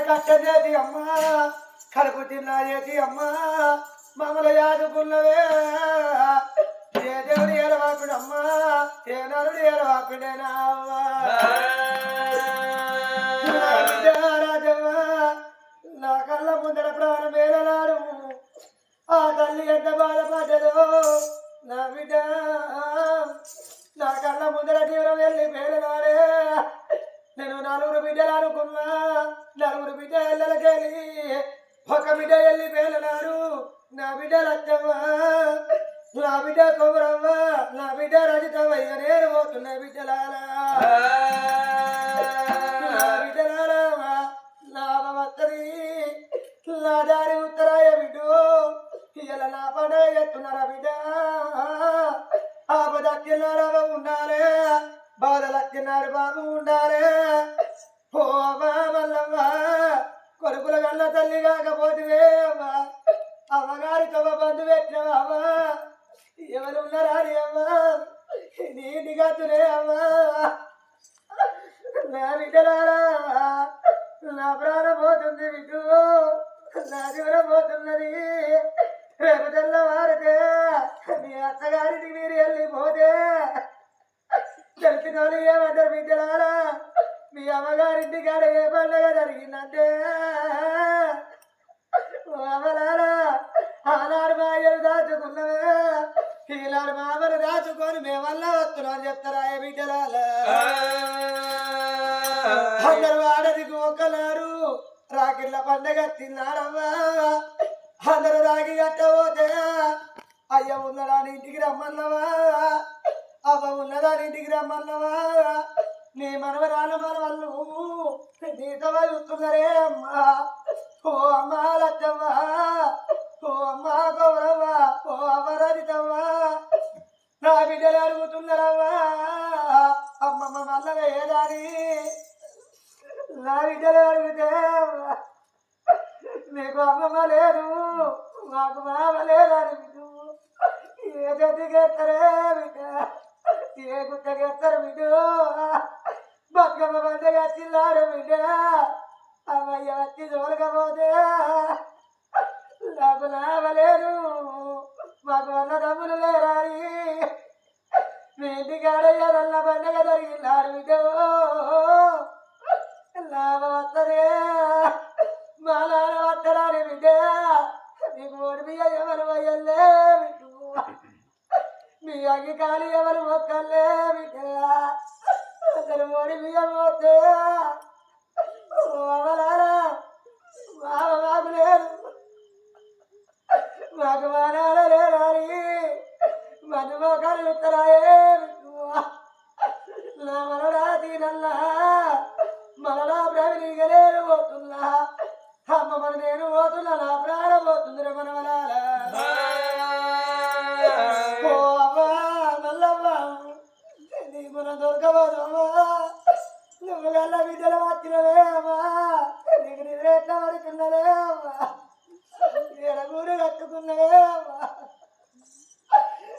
కష్టజేతి అమ్మ కడుపు తిన్నాయేటి అమ్మ మమ్మల్ని యాదుకున్నవే ఏ దేవుడు ఏడవాకుడమ్మా ఏ నరుడు ఏడవాకుడేనా రాజవ్వ నా కళ్ళ ముందర ప్రాణం వేలనాడు ఆ తల్లి ఎంత బాధపడ్డదో నా బిడ్డ నా కళ్ళ ముందర తీవ్రం వెళ్ళి వేలనాడే నేను నలుగురు బిడ్డలు అనుకున్నా నలుగురు బిడ్డలకెళ్ళి ఒక బిడ్డ వెళ్ళి వేలనాడు నా బిడ్డ లచ్చవ్వ నా బిడ్డ కొమరవ్వ నా బిడ్డ రజితవయ్య నేను పోతున్నా బిడ్డలారా నా బిడ్డలారా నా భవత్తరి నా దారి ఉత్తరాయ బిడ్డు ఇలా నా పండుగ ఎత్తున్నారా బిడ్డ ఆపదక్కినారా ఉండాలే బాధలక్కినారు బాబు ఉండాలే ఓ అమ్మా మల్లవ్వ కొడుకుల కళ్ళ తల్లి కాకపోతే అమ్మా అమ్మగారి తమ బంధు పెట్టినవా అమ్మా ఎవరు ఉన్నారా అని అమ్మా నీ గతులే అమ్మా నా బిడ్డలారా నా ప్రాణం పోతుంది బిడ్డు నా జీవనం పోతున్నది రేపు తెల్లవారితే మీ అత్తగారికి మీరు వెళ్ళిపోతే తెలిసిన వాళ్ళు ఏమంటారు బిడ్డలారా మీ అమ్మగారింటి కాడ ఏ పండుగ జరిగిందంటే అమ్మలారా ఆనాడు మా అయ్యను దాచుకున్నవే ఈనాడు మా అమ్మను దాచుకొని మేమల్లా వస్తున్నాం చెప్తారా ఏ బిడ్డలారా అందరూ ఆడదికి ఒకలారు రాకిళ్ళ పండగ తిన్నారమ్మా అందరూ రాగి కట్టబోతే అయ్య ఉన్నదాని ఇంటికి రమ్మన్నవా అవ్వ ఉన్నదాని ఇంటికి రమ్మన్నవా నీ మనవరాలు మనవళ్ళు నీతో చూస్తున్నారే అమ్మా ఓ అమ్మా లచ్చవ్వ ఓ అమ్మా గౌరవ్వ ఓ అమ్మ రజితవ్వ నా బిడ్డలు అడుగుతున్నారవ్వా అమ్మమ్మ మల్లగా ఏదాని నా బిడ్డలు అడిగితే మీకు అమ్మమ్మ లేదు మాకు మామ లేదని బిడ్డు ఏ గదికెత్తరే బిడ్డ ఏ గుట్టకెత్తరు బిడ్డు బతుకమ్మ పండుగ వచ్చిల్లారు బిడ్డ అమ్మయ్య వచ్చి చూడకపోతే నాకు లాభలేదు మాకు అన్నదమ్ములు లేరాని మీ ఇంటికాడయ్య నల్ల పండుగ జరిగిల్లారు బిడ్డ లాభం వస్తదే మా నాన్న వస్తరాని బిడ్డ నీకు ఓడి బియ్య ఎవరు వయ్యల్లే బిడ్డు మీ అగ్గి కాలి ఎవరు మొక్కల్లే బిడ్డ అందరు ఓడి బియ్యం పోతే అవలారా మాకు లేదు మాకు మా నాన్న లేరాని మన మోకాలు ఉత్తరాయే నా మనడా తీనల్లా మనడా ప్రవీణిగా నేను పోతున్నా అమ్మ మన నేను పోతున్నా నా ప్రాణం పోతుంది మనవలారా ఓ అమ్మా మల్లవ్వ నీ మన దొరకబోదు అమ్మా నువ్వు గల్ల బిడ్డలు వచ్చినవే అమ్మా నీకు నిద్ర ఎట్లా పడుతున్నదే అమ్మా ఎడగూడు కట్టుకున్నవే అమ్మా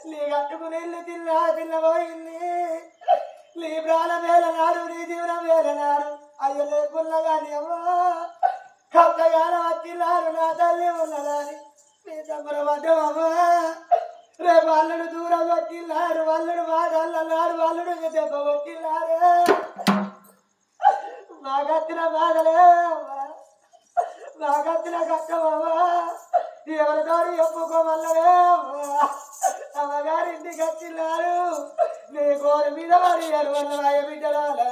నీ కట్టుకుని ఇల్లు తిన్నపోయింది నీ ప్రాణం వేలనాడు నీ జీవనం వేలనాడు అయ్య లేకున్నా కానీ అమ్మా కప్పగాన వచ్చినారు నా తల్లి ఉన్నదాని నీ తమ్ముల మధ్యమమ్మా రేపు అల్లుడు దూరం కొట్టినారు అల్లుడు మాటల్లన్నాడు అల్లుడు దెబ్బ కొట్టినారే మాకత్తిన బాధలే మాకత్తిన కష్టమమ్మా ఎవరితో చెప్పుకోమల్లవే అమ్మగారింటికి వచ్చినారు నీ కోరి మీద మరి ఎరువన్న బిడ్డలారా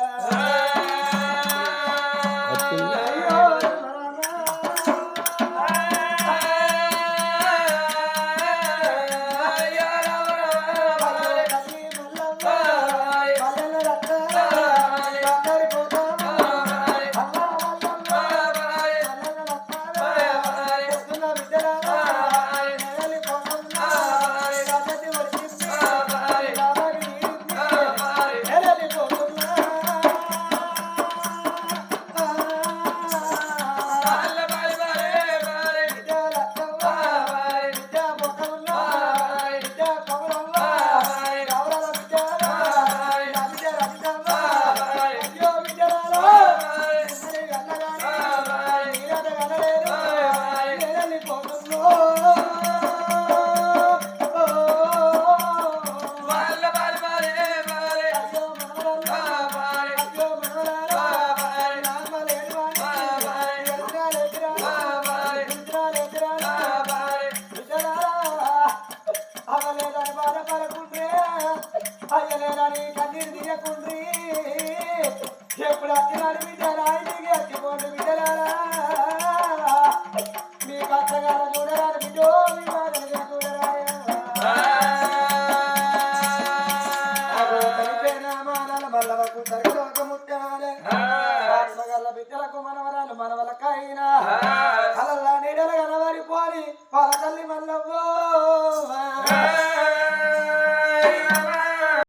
ఎప్పుడు అచ్చినాడు బిడ్డలా ఇంటికి అచ్చిపోండి బిడ్డలారా మీ కష్టగాల చూడరాదు బిడ్డో మీ బాధలుగా చూడరాయా మల్లవకు తరగలోక ముత్యాలే మగల్ల బిడ్డలకు మనవరాలు మనవలకైనా అలల్లా నీడల కనబడిపోని వాళ్ళ తల్లి మల్లవ్వో